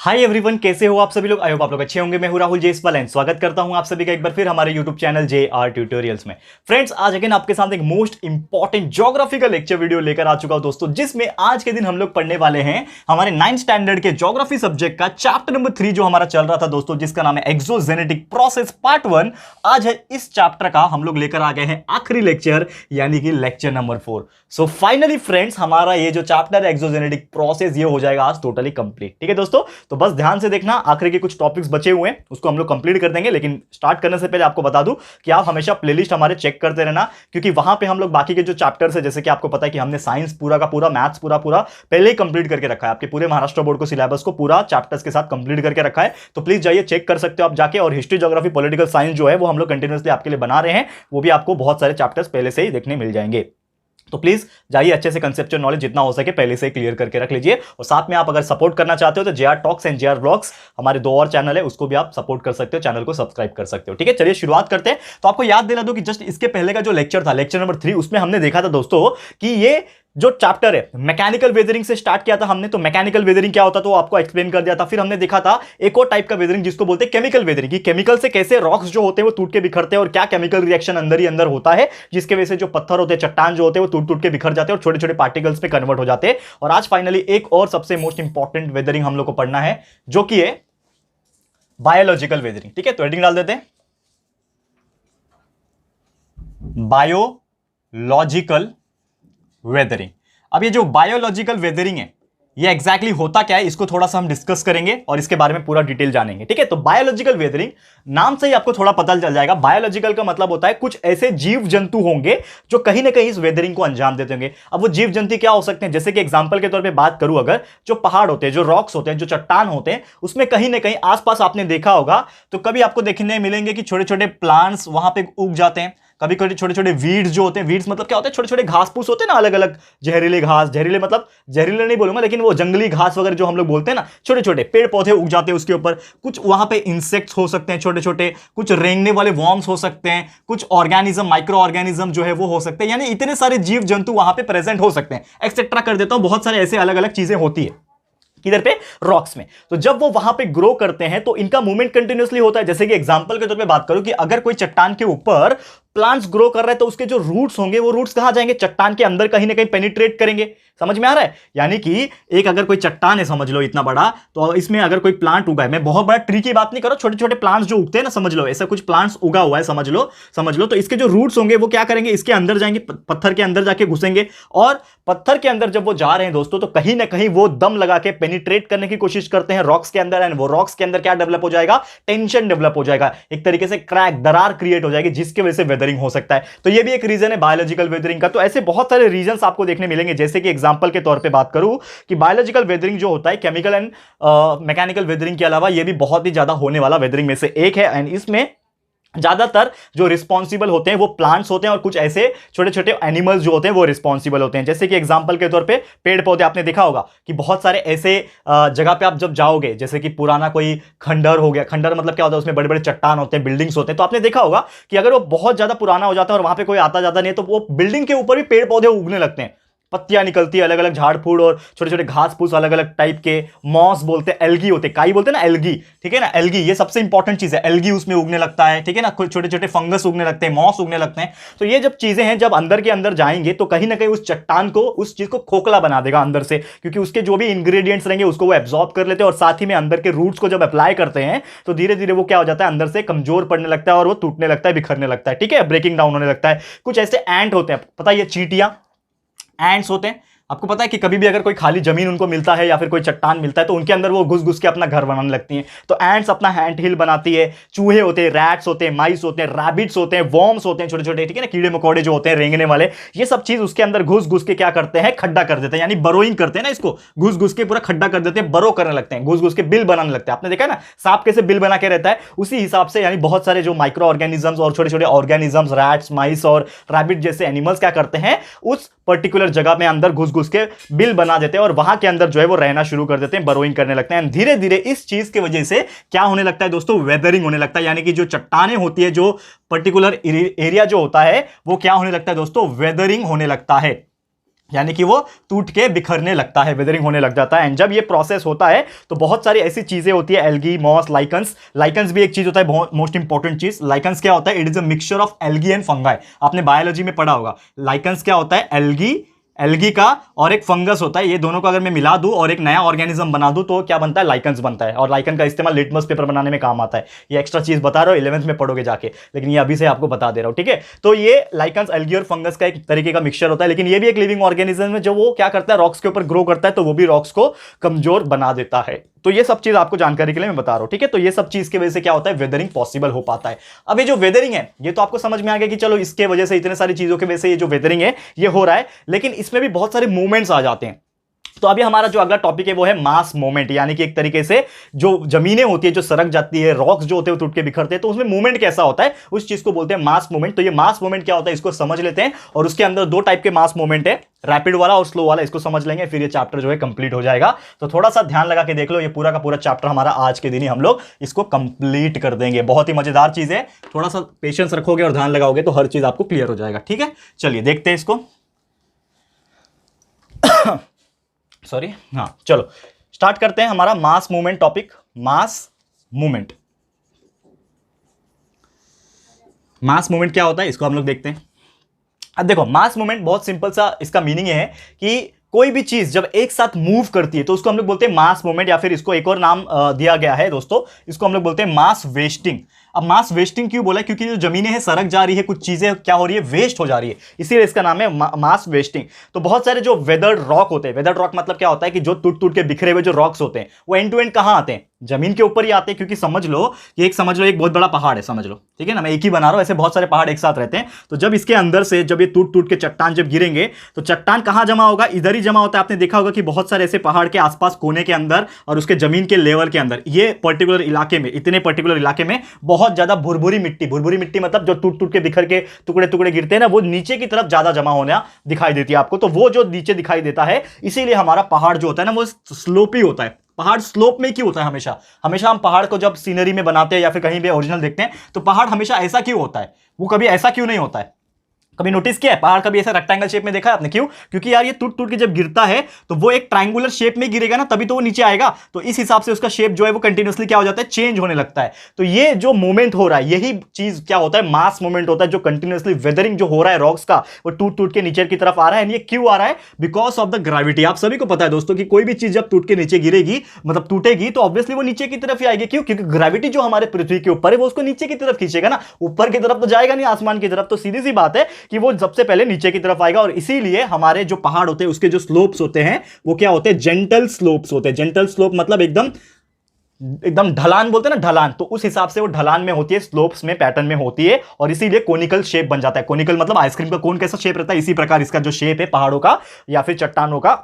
Hi everyone, कैसे हो आप सभी लोग। आई होप आप लोग अच्छे होंगे। मैं हूं राहुल जेसवाल एंड स्वागत करता हूं आप सभी का एक बार फिर हमारे यूट्यूब चैनल JR ट्यूटोरियल्स में। फ्रेंड्स, आज अगेन आपके साथ एक मोस्ट इंपॉर्टेंट ज्योग्राफी का लेक्चर वीडियो लेकर आ चुका हूं दोस्तों, जिसमें आज के दिन हम लोग पढ़ने वाले हैं हमारे 9th स्टैंडर्ड के ज्योग्राफी सब्जेक्ट का चैप्टर नंबर 3 जो हमारा चल रहा था दोस्तों, जिसका नाम है एक्सोजेनेटिक प्रोसेस पार्ट 1। आज है इस चैप्टर का हम लोग लेकर आ गए हैं आखिरी लेक्चर, यानी कि lecture number 4। So finally friends, हमारा ये जो चैप्टर है एक्सोजेनेटिक प्रोसेस, ये हो जाएगा आज टोटली कंप्लीट। ठीक है दोस्तों, तो बस ध्यान से देखना, आखिर के कुछ टॉपिक्स बचे हुए हैं उसको हम लोग कंप्लीट कर देंगे। लेकिन स्टार्ट करने से पहले आपको बता दूं कि आप हमेशा प्लेलिस्ट हमारे चेक करते रहना, क्योंकि वहां पे हम लोग बाकी के जो चैप्टर्स है, जैसे कि आपको पता है कि हमने साइंस पूरा का पूरा, मैथ्स पूरा पहले ही कंप्लीट करके रखा है। आपके पूरे महाराष्ट्र बोर्ड को सिलेबस को पूरा चैप्टर्स के साथ कंप्लीट करके रखा है, तो प्लीज जाइए चेक कर सकते हो आप जाके। और हिस्ट्री, ज्योग्राफी, पॉलिटिकल साइंस जो है वो हम लोग कंटिन्यूअसली आपके लिए बना रहे हैं, वो भी आपको बहुत सारे चैप्टर्स पहले से ही देखने मिल जाएंगे। तो प्लीज जाइए, अच्छे से कंसेप्चुअल नॉलेज जितना हो सके पहले से क्लियर करके रख लीजिए। और साथ में आप अगर सपोर्ट करना चाहते हो तो JR talks and JR vlogs हमारे 2 और चैनल है, उसको भी आप सपोर्ट कर सकते हो, चैनल को सब्सक्राइब कर सकते हो। ठीक है, चलिए शुरुआत करते हैं। तो आपको याद दिला दो कि जस्ट इसके पहले का जो लेक्चर था, लेक्चर नंबर 3, उसमें हमने देखा था दोस्तों कि ये जो चैप्टर है मैकेनिकल वेदरिंग से स्टार्ट किया था हमने। तो मैकेनिकल वेदरिंग क्या होता है तो आपको एक्सप्लेन कर दिया था। फिर हमने देखा था एक और टाइप का वेदरिंग जिसको बोलते हैं केमिकल वेदरिंग, कि केमिकल से कैसे रॉक्स जो होते हैं वो टूट के बिखरते हैं, और क्या केमिकल रिएक्शन अंदर ही अंदर होता है जिसके वजह से जो पत्थर होते हैं, चट्टान जो होते हैं, वो टूट टूट के बिखर जाते हैं और छोटे छोटे पार्टिकल्स में कन्वर्ट हो जाते हैं। और आज फाइनली एक और सबसे मोस्ट इंपॉर्टेंट वेदरिंग हम लोग को पढ़ना है, जो कि है बायोलॉजिकल वेदरिंग। ठीक है, तो हेडिंग डाल देते हैं, बायोलॉजिकल वेदरिंग। अब ये जो बायोलॉजिकल वेदरिंग है, ये एग्जैक्टली होता क्या है, इसको थोड़ा सा हम डिस्कस करेंगे और इसके बारे में पूरा डिटेल जानेंगे। ठीक है, तो बायोलॉजिकल वेदरिंग नाम से ही आपको थोड़ा पता चल जाएगा। बायोलॉजिकल का मतलब होता है कुछ ऐसे जीव जंतु होंगे जो कहीं ना कहीं इस वेदरिंग को अंजाम देते होंगे। अब वो जीव जंतु क्या हो सकते हैं, जैसे कि एग्जांपल के तौर पे बात करूं, अगर जो पहाड़ होते हैं, जो रॉक्स होते हैं, जो चट्टान होते हैं, उसमें कहीं ना कहीं आसपास आपने देखा होगा तो कभी आपको देखने मिलेंगे कि छोटे छोटे प्लांट्स वहां पे उग जाते हैं। कभी कभी छोटे छोटे वीड्स जो होते हैं, वीड्स मतलब क्या होते हैं, छोटे छोटे घास फूस होते हैं ना, अलग अलग जहरीले घास, जहरीले मतलब जहरीले नहीं बोलूंगा, लेकिन वो जंगली घास वगैरह जो हम लोग बोलते हैं ना, छोटे छोटे पेड़ पौधे उग जाते हैं उसके ऊपर। कुछ वहां पे इंसेक्ट्स हो सकते हैं छोटे छोटे, कुछ रेंगने वाले वॉर्म्स हो सकते हैं, कुछ ऑर्गेनिज्म, माइक्रो ऑर्गेनिज्म जो है वो हो सकते हैं, यानी इतने सारे जीव जंतु वहां पे प्रेजेंट हो सकते हैं, एक्सेट्रा कर देता हूं। बहुत सारे ऐसे अलग अलग चीजें होती है किधर पे, रॉक्स में। तो जब वो वहां पे ग्रो करते हैं तो इनका मूवमेंट कंटिन्यूअसली होता है। जैसे कि एग्जांपल के तौर पे बात करूं कि अगर कोई चट्टान के ऊपर प्लांट्स ग्रो कर रहे हैं तो उसके जो रूट्स होंगे वो रूट्स कहां जाएंगे, चट्टान के अंदर कहीं ना कहीं पेनिट्रेट करेंगे। समझ में आ रहा है, यानी कि एक अगर कोई चट्टान है समझ लो इतना बड़ा, तो इसमें अगर कोई प्लांट उगा है, मैं बहुत बड़ा ट्री की बात नहीं कर रहा, छोटे छोटे प्लांट्स जो उगते हैं ना, समझ लो ऐसा कुछ प्लांट्स उगा हुआ है, समझ लो। तो इसके जो रूट्स होंगे वो क्या करेंगे, इसके अंदर जाएंगे, पत्थर के अंदर जाके घुसेंगे, और पत्थर के अंदर जब वो जा रहे हैं दोस्तों तो कहीं ना कहीं वो दम लगा के पेनिट्रेट करने की कोशिश करते हैं रॉक्स के अंदर। एंड वो रॉक्स के अंदर क्या डेवलप हो जाएगा, टेंशन डेवलप हो जाएगा, एक तरीके से क्रैक, दरार क्रिएट हो जाएगी, जिसकी वजह से वेदरिंग हो सकता है। तो ये भी एक रीजन है बायोलॉजिकल वेदरिंग का। तो ऐसे बहुत सारे रीजंस आपको देखने मिलेंगे। जैसे कि एग्जांपल के तौर पे बात करूं कि बायोलॉजिकल वेदरिंग जो होता है केमिकल एंड मैकेनिकल वेदरिंग के अलावा ये भी बहुत ही ज्यादा होने वाला वेदरिंग में से एक है। एंड इसमें ज्यादातर जो रिस्पॉन्सिबल होते हैं वो प्लांट्स होते हैं, और कुछ ऐसे छोटे छोटे एनिमल्स जो होते हैं वो रिस्पॉन्सिबल होते हैं। जैसे कि एग्जांपल के तौर पे पेड़ पौधे, आपने देखा होगा कि बहुत सारे ऐसे जगह पे आप जब जाओगे, जैसे कि पुराना कोई खंडर हो गया, खंडर मतलब क्या होता है, उसमें बड़े बड़े चट्टान होते हैं, बिल्डिंग्स होते हैं, तो आपने देखा होगा कि अगर वो बहुत ज्यादा पुराना हो जाता है और वहां पे कोई आता जाता नहीं है तो वो बिल्डिंग के ऊपर भी पेड़ पौधे उगने लगते हैं, पत्तियां निकलती है, अलग अलग झाड़ फूड और छोटे छोटे घास फूस अलग अलग टाइप के, मॉस बोलते हैं, एल्गी होते हैं, काई बोलते हैं ना, एल्गी। ठीक है ना, एल्गी ये सबसे इंपॉर्टेंट चीज है, एल्गी उसमें उगने लगता है। ठीक है ना, छोटे छोटे फंगस उगने लगते हैं, मॉस उगने लगते हैं। तो ये जब चीजें हैं, जब अंदर के अंदर जाएंगे तो कहीं ना कहीं उस चट्टान को, उस चीज को खोखला बना देगा अंदर से, क्योंकि उसके जो भी इंग्रेडिएंट्स रहेंगे उसको वो एब्जॉर्ब कर लेते हैं, और साथ ही में अंदर के रूट्स को जब अप्लाई करते हैं तो धीरे धीरे वो क्या हो जाता है, अंदर से कमजोर पड़ने लगता है और वो टूटने लगता है, बिखरने लगता है। ठीक है, ब्रेकिंग डाउन होने लगता है। कुछ ऐसे एंट होते हैं, पता है ये चींटियां, एंट्स होते हैं। आपको पता है कि कभी भी अगर कोई खाली जमीन उनको मिलता है या फिर कोई चट्टान मिलता है तो उनके अंदर वो घुस घुस के अपना घर बनाने लगती हैं। तो एंट्स अपना हैंड हिल बनाती है। चूहे होते हैं, रैट्स होते हैं, माइस होते हैं, रैबिट्स होते हैं, वॉर्म्स होते हैं, छोटे छोटे, ठीक है ना, कीड़े मकोड़े जो होते हैं रेंगने वाले, ये सब चीज उसके अंदर घुस घुस के क्या करते हैं, खड्डा कर देते हैं, यानी बरोइंग करते हैं ना, इसको घुस घुस के पूरा खड्डा कर देते हैं, बरो करने लगते हैं, घुस घुस के बिल बनाने लगते हैं। आपने देखा ना सांप कैसे बिल बना के रहता है, उसी हिसाब से यानी बहुत सारे जो माइक्रो ऑर्गेनिजम्स और छोटे छोटे ऑर्गेनिजम्स, रैट्स, माइस और रैबिट जैसे एनिमल्स क्या करते हैं, उस पर्टिकुलर जगह में अंदर घुस घुस के बिल बना देते हैं और वहां के अंदर जो है वो रहना शुरू कर देते हैं, बरोइंग करने लगते हैं। धीरे धीरे इस चीज की वजह से क्या होने लगता है दोस्तों, वेदरिंग होने लगता है, यानी कि जो चट्टानें होती है, जो पर्टिकुलर एरिया जो होता है वो क्या होने लगता है दोस्तों, वेदरिंग होने लगता है। यानी कि वो टूट के बिखरने लगता है, वेदरिंग होने लग जाता है। एंड जब ये प्रोसेस होता है तो बहुत सारी ऐसी चीजें होती है, एल्गी, मॉस, लाइकन्स भी एक चीज होता है, बहुत मोस्ट इंपॉर्टेंट चीज। लाइकन्स क्या होता है? It is a mixture of algae and fungi. आपने बायोलॉजी में पढ़ा होगा। लाइकन्स क्या होता है? एल्गी का और एक फंगस होता है, ये दोनों को अगर मैं मिला दूं और एक नया ऑर्गेनिज्म बना दूं तो क्या बनता है? लाइकन्स बनता है। और लाइकन का इस्तेमाल लिटमस पेपर बनाने में काम आता है। ये एक्स्ट्रा चीज बता रहा हूं, 11th में पढ़ोगे जाके, लेकिन ये अभी से आपको बता दे रहा हूं, ठीक है। तो ये लाइकन्स, एल्गी और फंगस का एक तरीके का मिक्सचर होता है, लेकिन ये भी एक लिविंग ऑर्गेनिज्म है जो वो क्या करता है? रॉक्स के ऊपर ग्रो करता है, तो वो भी रॉक्स को कमजोर बना देता है। तो ये सब चीज आपको जानकारी के लिए मैं बता रहा हूं, ठीक है। तो ये सब चीज की वजह से क्या होता है? वेदरिंग पॉसिबल हो पाता है। अब ये जो वेदरिंग है ये तो आपको समझ में आ गया कि चलो इसके वजह से, इतने सारी चीजों की वजह से ये जो वेदरिंग है ये हो रहा है, लेकिन इसमें भी बहुत सारे मूवमेंट्स आ जाते हैं। तो अभी हमारा जो अगला टॉपिक है वो है मास मूवमेंट, यानी कि एक तरीके से जो जमीनें होती है, जो सरक जाती है, रॉक्स जो होते हैं वो टूट के बिखरते हैं, तो उसमें मूवमेंट कैसा होता है, उस चीज को बोलते हैं मास मूवमेंट। तो ये मास मूवमेंट क्या होता है इसको समझ लेते हैं, और उसके अंदर दो टाइप के मास मूवमेंट है, रैपिड वाला और स्लो वाला। इसको समझ लेंगे, फिर ये चैप्टर जो है कंप्लीट हो जाएगा। तो थोड़ा सा ध्यान लगा के देख लो, ये पूरा का पूरा चैप्टर हमारा आज के दिन ही हम लोग इसको कंप्लीट कर देंगे। बहुत ही मजेदार चीज है, थोड़ा सा पेशेंस रखोगे और ध्यान लगाओगे तो हर चीज आपको क्लियर हो जाएगा, ठीक है। चलिए देखते हैं इसको। सॉरी, हाँ चलो स्टार्ट करते हैं हमारा mass movement topic. Mass movement क्या होता है इसको हम लोग देखते हैं। अब देखो, मास मूवमेंट बहुत सिंपल सा इसका मीनिंग है कि कोई भी चीज जब एक साथ मूव करती है तो उसको हम लोग बोलते हैं मास मूवमेंट, या फिर इसको एक और नाम दिया गया है दोस्तों, इसको हम लोग बोलते हैं मास वेस्टिंग। अब मास वेस्टिंग क्यों बोला? क्योंकि जो जमीनें हैं सरक जा रही है, कुछ चीजें क्या हो रही है? वेस्ट हो जा रही है, इसीलिए इसका नाम है मास वेस्टिंग। तो बहुत सारे जो वेदर्ड रॉक होते हैं, वेदर्ड रॉक मतलब क्या होता है कि जो टूट टूट के बिखरे हुए जो रॉक्स होते हैं वो एंड टू एंड कहां आते हैं? जमीन के ऊपर ही आते हैं। क्योंकि समझ लो कि एक बहुत बड़ा पहाड़ है, समझ लो, ठीक है ना, मैं एक ही बना रहा हूं, ऐसे बहुत सारे पहाड़ एक साथ रहते हैं। तो जब इसके अंदर से जब ये टूट टूट के चट्टान जब गिरेंगे तो चट्टान कहां जमा होगा? इधर ही जमा होता है। आपने देखा होगा कि बहुत सारे ऐसे पहाड़ के आसपास कोने के अंदर और उसके जमीन के लेवल के अंदर, ये पर्टिकुलर इलाके में, इतने पर्टिकुलर इलाके में बहुत ज्यादा भुरभुरी मिट्टी मतलब जो टूट टूट के बिखर के टुकड़े टुकड़े गिरते हैं ना, वो नीचे की तरफ ज्यादा जमा होना दिखाई देती है आपको। तो वो जो नीचे दिखाई देता है, इसीलिए हमारा पहाड़ जो होता है ना वो स्लोपी होता है। पहाड़ स्लोप में क्यों होता है? हमेशा हम पहाड़ को जब सीनरी में बनाते हैं या फिर कहीं भी ओरिजिनल देखते हैं तो पहाड़ हमेशा ऐसा क्यों होता है? वो कभी ऐसा क्यों नहीं होता है? कभी नोटिस किया है पहाड़ कभी ऐसा रेक्टेंगल शेप में देखा है आपने? क्यों? क्योंकि यार ये टूट टूट के जब गिरता है तो वो एक ट्रायंगुलर शेप में गिरेगा ना, तभी तो वो नीचे आएगा। तो इस हिसाब से उसका शेप जो है वो कंटिन्यूअसली क्या हो जाता है? चेंज होने लगता है। तो ये जो मूवमेंट हो रहा है, यही चीज क्या होता है? मास मूवमेंट होता है। जो कंटिन्यूअसली वेदरिंग जो हो रहा है रॉक्स का, वो टूट टूट के नीचे की तरफ आ रहा है। ये क्यों आ रहा है? Because of the gravity. आप सभी को पता है दोस्तों कि कोई भी चीज जब टूट के नीचे गिरेगी, मतलब टूटेगी, तो ऑब्वियसली वो नीचे की तरफ ही आएगी। क्यों? क्योंकि ग्रेविटी जो हमारे पृथ्वी के ऊपर है वो उसको नीचे की तरफ खींचेगा ना, ऊपर की तरफ तो जाएगा नहीं, आसमान की तरफ। तो सीधी सी बात है कि वो सबसे पहले नीचे की तरफ आएगा। और इसीलिए हमारे जो पहाड़ होते हैं उसके जो स्लोप्स होते हैं वो क्या होते हैं? जेंटल स्लोप्स होते हैं। जेंटल स्लोप मतलब एकदम ढलान बोलते हैं ना, ढलान। तो उस हिसाब से वो ढलान में होती है, स्लोप्स में, पैटर्न में होती है, और इसीलिए कोनिकल शेप बन जाता है। कोनिकल मतलब आइसक्रीम का कोन कैसा शेप रहता है, इसी प्रकार इसका जो शेप है पहाड़ों का या फिर चट्टानों का,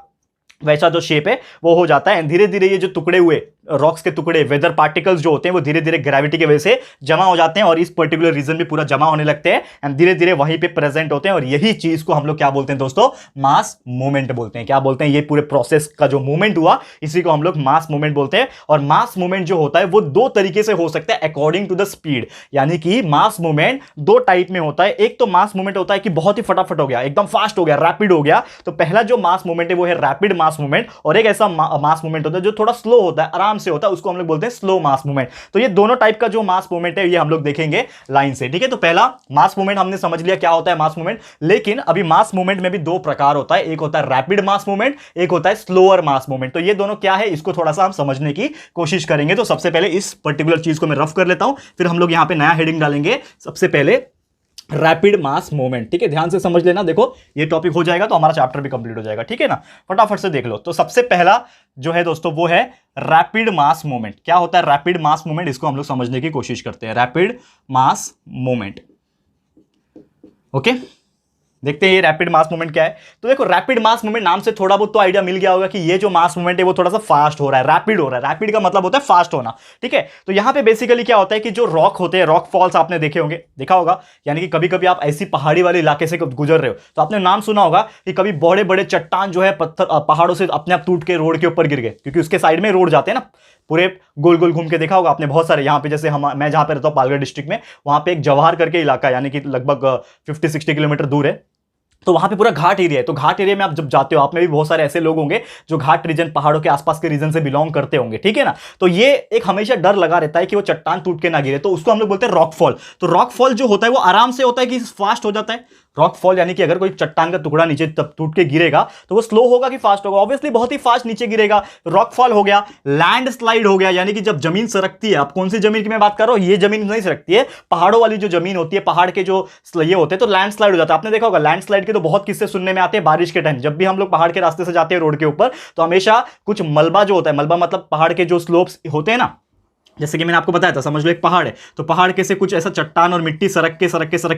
वैसा जो शेप है वो हो जाता है। धीरे धीरे ये जो टुकड़े हुए रॉक्स के टुकड़े, वेदर पार्टिकल्स जो होते हैं, वो धीरे धीरे ग्रेविटी की वजह से जमा हो जाते हैं और इस पर्टिकुलर रीजन में पूरा जमा होने लगते हैं एंड धीरे धीरे वहीं पे प्रेजेंट होते हैं। और यही चीज को हम लोग क्या बोलते हैं दोस्तों? मास मूवमेंट बोलते हैं। क्या बोलते हैं? ये पूरे प्रोसेस का जो मूवमेंट हुआ इसी को हम लोग मास मूवमेंट बोलते हैं। और मास मूवमेंट जो होता है वो दो तरीके से हो सकता है अकॉर्डिंग टू द स्पीड। यानी कि मास मूवमेंट दो टाइप में होता है। एक तो मास मूवमेंट होता है कि बहुत ही फटाफट हो गया, एकदम फास्ट हो गया, रैपिड हो गया। तो पहला जो मास मूवमेंट है वो है रैपिड मास मूवमेंट। और एक ऐसा मास मूवमेंट होता है जो थोड़ा स्लो होता है, आराम से होता है, उसको हम लोग बोलते हैं स्लो मास मूवमेंट। तो ये दोनों टाइप का जो मास मूवमेंट है ये हम लोग देखेंगे लाइन से, ठीक है। तो पहला मास मूवमेंट हमने समझ लिया क्या होता है मास मूवमेंट। लेकिन अभी मास मूवमेंट में भी दो प्रकार होता है, एक होता है रैपिड मास मूवमेंट, एक होता है स्लोअर मास मूवमेंट। तो ये दोनों क्या है इसको थोड़ा सा हम समझने की कोशिश करेंगे। तो सबसे पहले इस पर्टिकुलर चीज को मैं रफ कर लेता हूं, फिर हम लोग यहां पे नया हेडिंग डालेंगे। सबसे पहले रैपिड मास मूवमेंट, ठीक है, ध्यान से समझ लेना। देखो ये टॉपिक हो जाएगा तो हमारा चैप्टर भी कंप्लीट हो जाएगा, ठीक है ना। फटाफट से देख लो। तो सबसे पहला जो है दोस्तों वो है रैपिड मास मूवमेंट। क्या होता है रैपिड मास मूवमेंट? इसको हम लोग समझने की कोशिश करते हैं। रैपिड मास मूवमेंट, ओके, देखते हैं ये रैपिड मास मूवमेंट क्या है। तो देखो रैपिड मास मूवमेंट नाम से थोड़ा बहुत तो आइडिया मिल गया होगा कि ये जो मास मूवमेंट है वो थोड़ा सा फास्ट हो रहा है, रैपिड हो रहा है। रैपिड का मतलब होता है फास्ट होना, ठीक है। तो यहां पे बेसिकली क्या होता है कि जो रॉक होते हैं, रॉक फॉल्स आपने देखे होंगे, देखा होगा, यानी कि कभी कभी आप ऐसी पहाड़ी वाले इलाके से गुजर रहे हो तो आपने नाम सुना होगा कि कभी बड़े बड़े चट्टान जो है पत्थर पहाड़ों से अपने आप टूट के रोड के ऊपर गिर गए, क्योंकि उसके साइड में रोड जाते हैं ना, पूरे गोल गोल घूम के। देखा होगा आपने बहुत सारे। यहाँ पे जैसे मैं जहां पे रहता हूँ पालघर डिस्ट्रिक्ट में, वहां पे एक जवाहर करके इलाका, यानी कि लगभग 50-60 किलोमीटर दूर है, तो वहां पे पूरा घाट एरिया है। तो घाट एरिया में आप जब जाते हो, आप में भी बहुत सारे ऐसे लोग होंगे जो घाट रीजन, पहाड़ों के आसपास के रीजन से बिलोंग करते होंगे, ठीक है ना। तो ये एक हमेशा डर लगा रहता है कि वो चट्टान टूट के ना गिरे, तो उसको हम लोग बोलते हैं रॉकफॉल। तो रॉकफॉल जो होता है वो आराम से होता है कि फास्ट हो जाता है। रॉकफॉल यानी कि अगर कोई चट्टान का टुकड़ा नीचे तब टूट के गिरेगा तो वो स्लो होगा कि फास्ट होगा, ऑब्वियसली बहुत ही फास्ट नीचे गिरेगा। रॉकफॉल हो गया। लैंड स्लाइड हो गया, यानी कि जब जमीन सरकती है, आप कौन सी जमीन की मैं बात कर रहा हूं, ये जमीन नहीं सरकती है, पहाड़ों वाली जो जमीन होती है, पहाड़ के जो ये होते हैं, तो लैंड स्लाइड हो जाता है। आपने देखा होगा लैंड स्लाइड के तो बहुत किस्से सुनने में आते हैं बारिश के टाइम। जब भी हम लोग पहाड़ के रास्ते से जाते हैं रोड के ऊपर, तो हमेशा कुछ मलबा जो होता है, मलबा मतलब पहाड़ के जो स्लोप्स होते हैं ना, जैसे कि मैंने आपको बताया था, समझ लो एक पहाड़ है, तो पहाड़ के से कुछ ऐसा चट्टान और मिट्टी सरक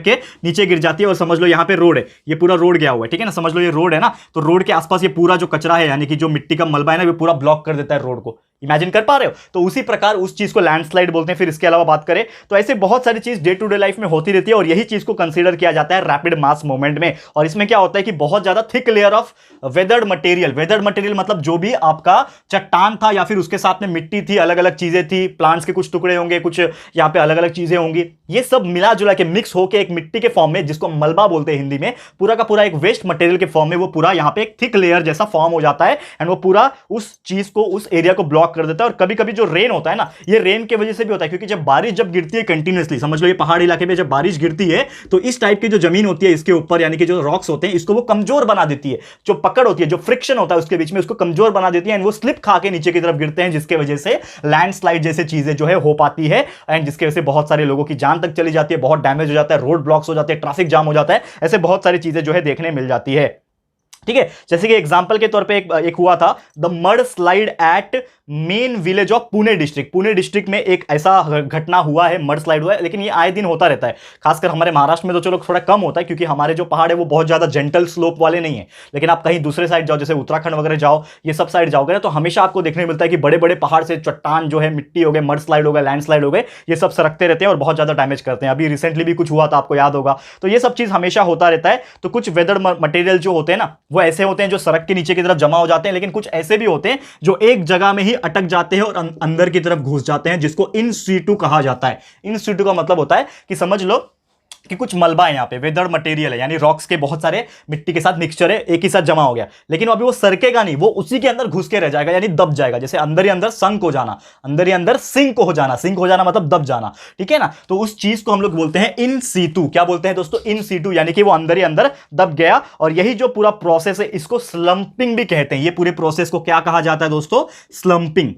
के नीचे गिर जाती है, और समझ लो यहाँ पे रोड है, ये पूरा रोड गया हुआ है, ठीक है ना, समझ लो ये रोड है ना, तो रोड के आसपास ये पूरा जो कचरा है, यानी कि जो मिट्टी का मलबा है ना, वो पूरा ब्लॉक कर देता है रोड को। इमेजिन कर पा रहे हो? तो उसी प्रकार उस चीज को लैंडस्लाइड बोलते हैं। फिर इसके अलावा बात करें तो ऐसे बहुत सारी चीज डे टू डे लाइफ में होती रहती है, और यही चीज को कंसीडर किया जाता है रैपिड मास मूवमेंट में। और इसमें क्या होता है कि बहुत ज्यादा thick layer of weathered material, weathered material मतलब जो भी आपका चट्टान था या फिर उसके साथ में मिट्टी थी, अलग अलग चीजें थी, प्लांट्स के कुछ टुकड़े होंगे, कुछ यहाँ पे अलग अलग चीजें होंगी, ये सब मिला जुला के मिक्स होकर एक मिट्टी के फॉर्म में, जिसको मलबा बोलते हैं हिंदी में, पूरा का पूरा एक वेस्ट मटेरियल के फॉर्म में वो पूरा यहाँ पे एक थिक लेयर जैसा फॉर्म हो जाता है, एंड वो पूरा उस चीज को, उस एरिया को ब्लॉक कर देता है। और कभी कभी जो रेन होता है ना, ये रेन की वजह से भी होता है, क्योंकि जब बारिश जब गिरती है कंटिन्यूअसली, समझ लो ये पहाड़ी इलाके में जब बारिश गिरती है, तो इस टाइप की जो जमीन होती है इसके ऊपर, यानी कि जो रॉक्स होते हैं, इसको वो कमजोर बना देती है। जो पकड़ होती है, जो फ्रिक्शन होता है उसके बीच में, उसको कमजोर बना देती है, एंड वो स्लिप खा के नीचे की तरफ गिरते हैं, जिसके वजह से लैंडस्लाइड जैसे चीजें जो है हो पाती है, एंड जिसके वजह से बहुत सारे लोगों की जान तक चली जाती है, बहुत डैमेज हो जाता है, रोड ब्लॉक्स हो जाते हैं, ट्रैफिक जाम हो जाता है, ऐसे बहुत सारी चीजें जो है देखने मिल जाती है, ठीक है। जैसे कि एग्जांपल के तौर पे एक हुआ था the mud slide at main village of Pune district. Pune district में एक ऐसा घटना हुआ है, मड स्लाइड हुआ है, लेकिन ये आए दिन होता रहता है। खासकर हमारे महाराष्ट्र में तो चलो थोड़ा कम होता है, क्योंकि हमारे जो पहाड़ है वो बहुत ज्यादा जेंटल स्लोप वाले नहीं है। लेकिन आप कहीं दूसरे साइड जाओ, जैसे उत्तराखंड वगैरह जाओ, ये सब साइड जाओगे ना, तो हमेशा आपको देखने मिलता है कि बड़े बड़े पहाड़ से चट्टान जो है, मिट्टी हो गए, मड स्लाइड हो गए, लैंड स्लाइड हो गए, ये सब सरकते रहते हैं और बहुत ज्यादा डैमेज करते हैं। अभी रिसेंटली भी कुछ हुआ था, आपको याद होगा। तो ये सब चीज हमेशा होता रहता है। तो कुछ वेदर मटेरियल जो होते हैं ना, वो ऐसे होते हैं जो सड़क के नीचे की तरफ जमा हो जाते हैं, लेकिन कुछ ऐसे भी होते हैं जो एक जगह में ही अटक जाते हैं और अंदर की तरफ घुस जाते हैं, जिसको इन सीटू कहा जाता है। इन सीटू का मतलब होता है कि समझ लो कि कुछ मलबा है, यहाँ पे वेदर मटेरियल है, यानी रॉक्स के बहुत सारे मिट्टी के साथ मिक्सचर है, एक ही साथ जमा हो गया, लेकिन अभी वो सरकेगा नहीं, वो उसी के अंदर घुस के रह जाएगा, यानी दब जाएगा। जैसे अंदर ही अंदर संक हो जाना, अंदर ही अंदर सिंक हो जाना, सिंक हो जाना मतलब दब जाना, ठीक है ना। तो उस चीज को हम लोग बोलते हैं इन सीटू। क्या बोलते हैं दोस्तों? इन सीटू, यानी कि वो अंदर ही अंदर दब गया। और यही जो पूरा प्रोसेस है, इसको स्लंपिंग भी कहते हैं। ये पूरे प्रोसेस को क्या कहा जाता है दोस्तों? स्लंपिंग।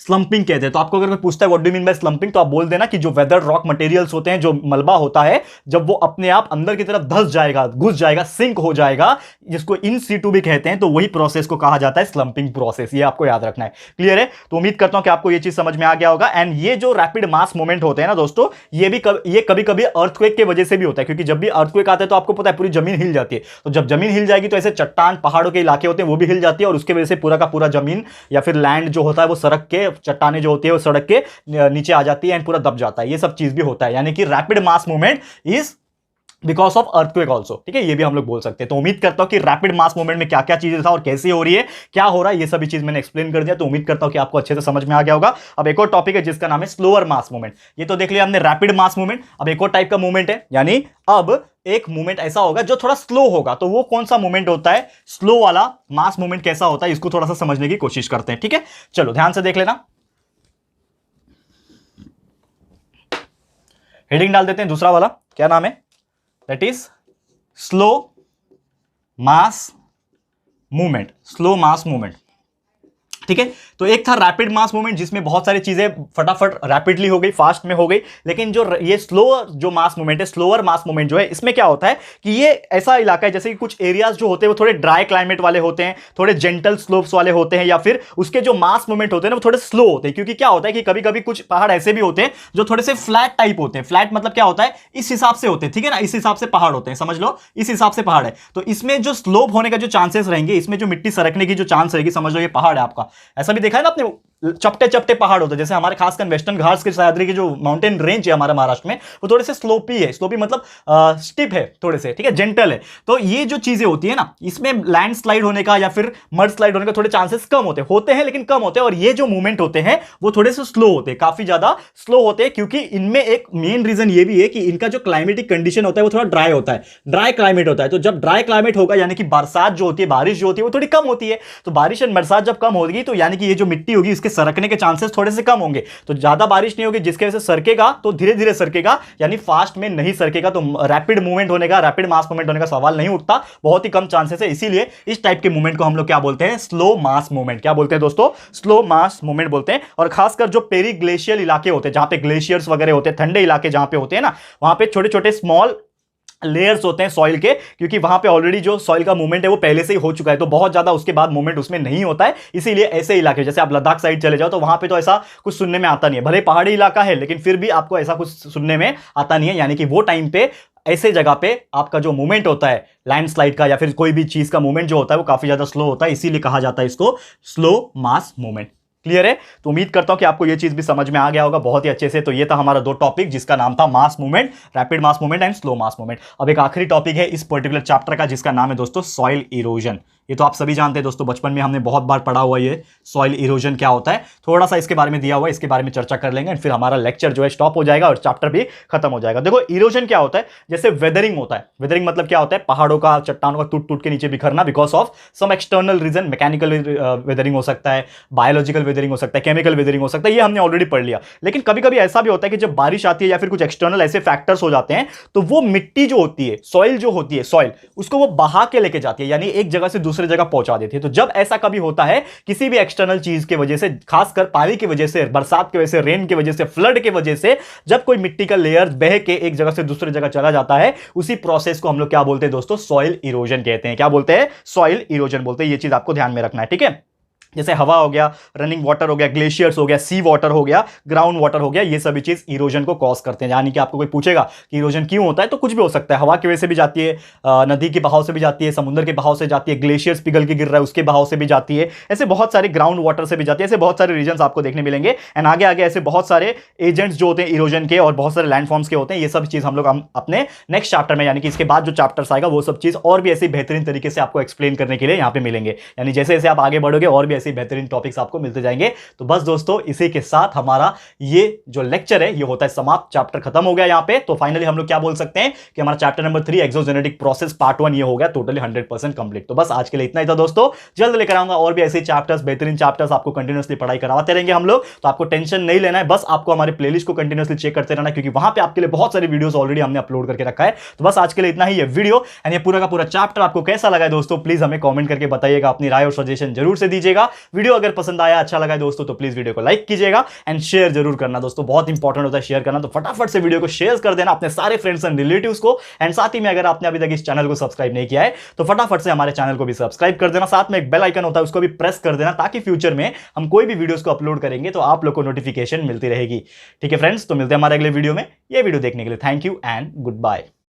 स्लंपिंग कहते हैं। तो आपको अगर कोई पूछता है व्हाट डू मीन बाय स्लंपिंग, तो आप बोल देना कि जो वेदर रॉक मटेरियल्स होते हैं, जो मलबा होता है, जब वो अपने आप अंदर की तरफ धंस जाएगा, घुस जाएगा, सिंक हो जाएगा, जिसको इन सीटू भी कहते हैं, तो वही प्रोसेस को कहा जाता है स्लंपिंग प्रोसेस। ये आपको याद रखना है। क्लियर है? तो उम्मीद करता हूं कि आपको ये चीज समझ में आ गया होगा। एंड ये जो रैपिड मास मूवमेंट होते हैं ना दोस्तों, ये कभी कभी अर्थक्वेक की वजह से भी होता है, क्योंकि जब भी अर्थक्वेक आता है तो आपको पता है पूरी जमीन हिल जाती है। तो जब जमीन हिल जाएगी तो ऐसे चट्टान, पहाड़ों के इलाके होते हैं, वो भी हिल जाती है, और उसके वजह से पूरा का पूरा जमीन या फिर लैंड जो होता है वो सड़क के, चट्टाने जो होती है वो सड़क के नीचे आ जाती है एंड पूरा दब जाता है। ये सब चीज भी होता है, यानी कि rapid mass movement is because of earthquake also, ठीक है, ये भी हम लोग बोल सकते हैं। तो उम्मीद करता हूं कि रैपिड मास मूवमेंट में क्या क्या चीजें था और कैसे हो रही है, क्या हो रहा है, ये सभी चीज मैंने एक्सप्लेन कर दिया। तो उम्मीद करता हूं कि आपको अच्छे से समझ में आ गया होगा। अब एक और टॉपिक है जिसका नाम है स्लोअर मास मूवमेंट। ये तो देख लिया हमने रैपिड मास मूवमेंट। अब एक और टाइप का मूवमेंट है, यानी अब एक मूवमेंट ऐसा होगा जो थोड़ा स्लो होगा। तो वो कौन सा मूवमेंट होता है? स्लो वाला मास मूवमेंट कैसा होता है, इसको थोड़ा सा समझने की कोशिश करते हैं, ठीक है। चलो ध्यान से देख लेना, हेडिंग डाल देते हैं दूसरा वाला। क्या नाम है? That is slow mass movement. Slow mass movement, ठीक है। तो एक था रैपिड मास मूवमेंट, जिसमें बहुत सारी चीजें फटाफट रैपिडली हो गई, फास्ट में हो गई। लेकिन जो ये स्लो जो मास मूवमेंट है, स्लोअर मास मूवमेंट जो है, इसमें क्या होता है कि ये ऐसा इलाका है, जैसे कि कुछ एरियाज जो होते हैं वो थोड़े ड्राई क्लाइमेट वाले होते हैं, थोड़े जेंटल स्लोप्स वाले होते हैं, या फिर उसके जो मास मूवमेंट होते हैं ना वो थोड़े स्लो होते हैं। क्योंकि क्या होता है कि कभी कभी कुछ पहाड़ ऐसे भी होते हैं जो थोड़े से फ्लैट टाइप होते हैं। फ्लैट मतलब क्या होता है? इस हिसाब से होते हैं, ठीक है ना, इस हिसाब से पहाड़ होते हैं, समझ लो इस हिसाब से पहाड़ है। तो इसमें जो स्लोप होने का जो चांसेस रहेंगे, इसमें जो मिट्टी सरकने की जो चांस रहेगी, समझ लो ये पहाड़ है आपका, ऐसा भी देखा है ना आपने, चपटे चपटे पहाड़ होते हैं, जैसे हमारे खासकर वेस्टर्न घाट्स के सह्याद्री की जो माउंटेन रेंज है हमारे महाराष्ट्र में, वो थोड़े से स्लोपी है, स्लोपी मतलब स्टिप है थोड़े से, ठीक है, जेंटल है। तो ये जो चीजें होती है ना, इसमें लैंड स्लाइड होने का या फिर मड स्लाइड होने का थोड़े चांसेस कम होते हैं लेकिन कम होते हैं। और ये जो मूवमेंट होते हैं वो थोड़े से स्लो होते हैं, काफी ज्यादा स्लो होते हैं, क्योंकि इनमें एक मेन रीजन ये भी है कि इनका जो क्लाइमेटिक कंडीशन होता है वो थोड़ा ड्राई होता है, ड्राई क्लाइमेट होता है। तो जब ड्राई क्लाइमेट होगा यानी कि बरसात जो होती है, बारिश जो होती है वो थोड़ी कम होती है। तो बारिश और बरसात जब कम होगी तो यानी कि ये जो मिट्टी होगी इसके सरकने के चांसेस थोड़े से कम होंगे। तो ज्यादा बारिश नहीं होगी जिसके वजह से सरकेगा तो धीरे धीरे सरकेगा, यानी फास्ट में नहीं सरकेगा। तो रैपिड मूवमेंट होने का, रैपिड मास मूवमेंट होने का सवाल नहीं उठता, बहुत ही कम चांसेस है। इसीलिए इस टाइप के मूवमेंट को हम लोग क्या बोलते हैं, स्लो मास मूवमेंट। क्या बोलते हैं दोस्तों, स्लो मास मूवमेंट बोलते हैं। और खासकर जो पेरी ग्लेशियल इलाके होते हैं, जहां पे ग्लेशियर्स वगैरह होते हैं, ठंडे इलाके जहां पे होते हैं ना, वहां पे छोटे छोटे स्मॉल लेयर्स होते हैं सॉइल के, क्योंकि वहां पे ऑलरेडी जो सॉइल का मूवमेंट है वो पहले से ही हो चुका है, तो बहुत ज्यादा उसके बाद मूवमेंट उसमें नहीं होता है। इसीलिए ऐसे इलाके, जैसे आप लद्दाख साइड चले जाओ तो वहां पे तो ऐसा कुछ सुनने में आता नहीं है, भले पहाड़ी इलाका है लेकिन फिर भी आपको ऐसा कुछ सुनने में आता नहीं है। यानी कि वो टाइम पे ऐसे जगह पे आपका जो मूवमेंट होता है लैंडस्लाइड का या फिर कोई भी चीज का मूवमेंट जो होता है वो काफी ज्यादा स्लो होता है, इसीलिए कहा जाता है इसको स्लो मास मूवमेंट। क्लियर है? तो उम्मीद करता हूं कि आपको ये चीज भी समझ में आ गया होगा बहुत ही अच्छे से। तो ये था हमारा 2 टॉपिक जिसका नाम था mass movement, rapid mass movement and slow mass movement. अब एक आखिरी टॉपिक है इस पर्टिकुलर चैप्टर का जिसका नाम है दोस्तों सॉइल इरोजन। ये तो आप सभी जानते हैं दोस्तों, बचपन में हमने बहुत बार पढ़ा हुआ ये सॉइल इरोजन क्या होता है। थोड़ा सा इसके बारे में दिया हुआ है, इसके बारे में चर्चा कर लेंगे, फिर हमारा लेक्चर जो है स्टॉप हो जाएगा और चैप्टर भी खत्म हो जाएगा। देखो इरोजन क्या होता है, जैसे वेदरिंग होता है। वेदरिंग मतलब क्या होता है, पहाड़ों का, चट्टानों का टूट टूट के नीचे बिखरना because of some external reason. Mechanical weathering हो सकता है, बायोलॉजिकल वेदरिंग हो सकता है, केमिकल वेदरिंग हो सकता है, ये हमने ऑलरेडी पढ़ लिया। लेकिन कभी कभी ऐसा भी होता है कि जब बारिश आती है या फिर कुछ एक्सटर्नल ऐसे फैक्टर्स हो जाते हैं तो वो मिट्टी जो होती है, सॉइल जो होती है, सॉइल उसको वो बहा के लेके जाती है, यानी एक जगह से दूसरे जगह पहुंचा देती है। तो जब ऐसा कभी होता है किसी भी एक्सटर्नल चीज की वजह से, खासकर पानी की वजह से, बरसात की वजह से, रेन की वजह से, फ्लड की वजह से, जब कोई मिट्टी का लेयर बह के एक जगह से दूसरी जगह चला जाता है, उसी प्रोसेस को हम लोग क्या बोलते हैं दोस्तों, सॉइल इरोजन कहते हैं। क्या बोलते हैं, सॉइल इरोजन बोलते हैं। ये चीज आपको ध्यान में रखना है, ठीक है। जैसे हवा हो गया, रनिंग वाटर हो गया, ग्लेशियर्स हो गया, सी वाटर हो गया, ग्राउंड वाटर हो गया, ये सभी चीज इरोजन को कॉज करते हैं। यानी कि आपको कोई पूछेगा कि इरोजन क्यों होता है तो कुछ भी हो सकता है, हवा की वजह से भी जाती है, नदी के बहाव से भी जाती है, समुद्र के बहाव से जाती है, ग्लेशियर्स पिघल के गिर रहा है उसके बहाव से भी जाती है, ऐसे बहुत सारे ग्राउंड वाटर से भी जाती है, ऐसे बहुत सारे रीजन आपको देखने मिलेंगे। एंड आगे आगे ऐसे बहुत सारे एजेंट्स जो होते हैं इरोजन के और बहुत सारे लैंडफॉर्म्स के होते हैं। ये सब चीज हम लोग अपने नेक्स्ट चैप्टर में, यानी कि इसके बाद जो चैप्टर्स आएगा वो सब चीज और भी ऐसे बेहतरीन तरीके से आपको एक्सप्लेन करने के लिए यहाँ पे मिलेंगे। यानी जैसे जैसे आप आगे बढ़ोगे और भी ऐसे बेहतरीन टॉपिक्स आपको मिलते जाएंगे। तो बस दोस्तों इसी के साथ हमारा ये जो लेक्चर है ये होता है समाप्त, चैप्टर खत्म हो गया यहां पे। तो फाइनली हम लोग क्या बोल सकते हैं कि हमारा chapter number 3 exogenetic process part 1 ये हो गया टोटली 100% कंप्लीट। तो बस आज के लिए इतना ही था दोस्तों, जल्द लेकर आऊंगा और भी ऐसे चैप्टर्स, बेहतरीन चैप्टर्स आपको कंटिन्यूअसली पढ़ाई करवाते रहेंगे हम लोग। तो आपको टेंशन नहीं लेना है, बस आपको हमारे प्लेलिस्ट को कंटिन्यूअसली चेक करते रहना, क्योंकि वहां पे आपके लिए बहुत सारी वीडियोस ऑलरेडी हमने अपलोड करके रखा है। तो बस आज के लिए इतना ही, ये वीडियो एंड ये पूरा का पूरा चैप्टर आपको कैसा लगा है दोस्तों, प्लीज हमें कमेंट करके बताइएगा, अपनी राय और सजेशन जरूर से दीजिएगा। वीडियो अगर पसंद आया, अच्छा लगा दोस्तों तो प्लीज वीडियो को लाइक कीजिएगा एंड शेयर जरूर करना दोस्तों, बहुत इंपॉर्टेंट होता है शेयर करना। तो फटाफट से वीडियो को शेयर कर देना अपने सारे फ्रेंड्स एंड रिलेटिव्स को। एंड साथ ही में अगर आपने अभी तक इस चैनल को सब्सक्राइब नहीं किया है तो फटाफट से हमारे चैनल को भी सब्सक्राइब कर देना, साथ में एक बेल आइकन होता है उसको भी प्रेस कर देना, ताकि फ्यूचर में हम कोई भी वीडियोस को अपलोड करेंगे तो आप लोग को नोटिफिकेशन मिलती रहेगी। ठीक है फ्रेंड्स, तो मिलते हैं हमारे अगले वीडियो में। ये वीडियो देखने के लिए thank you and good bye.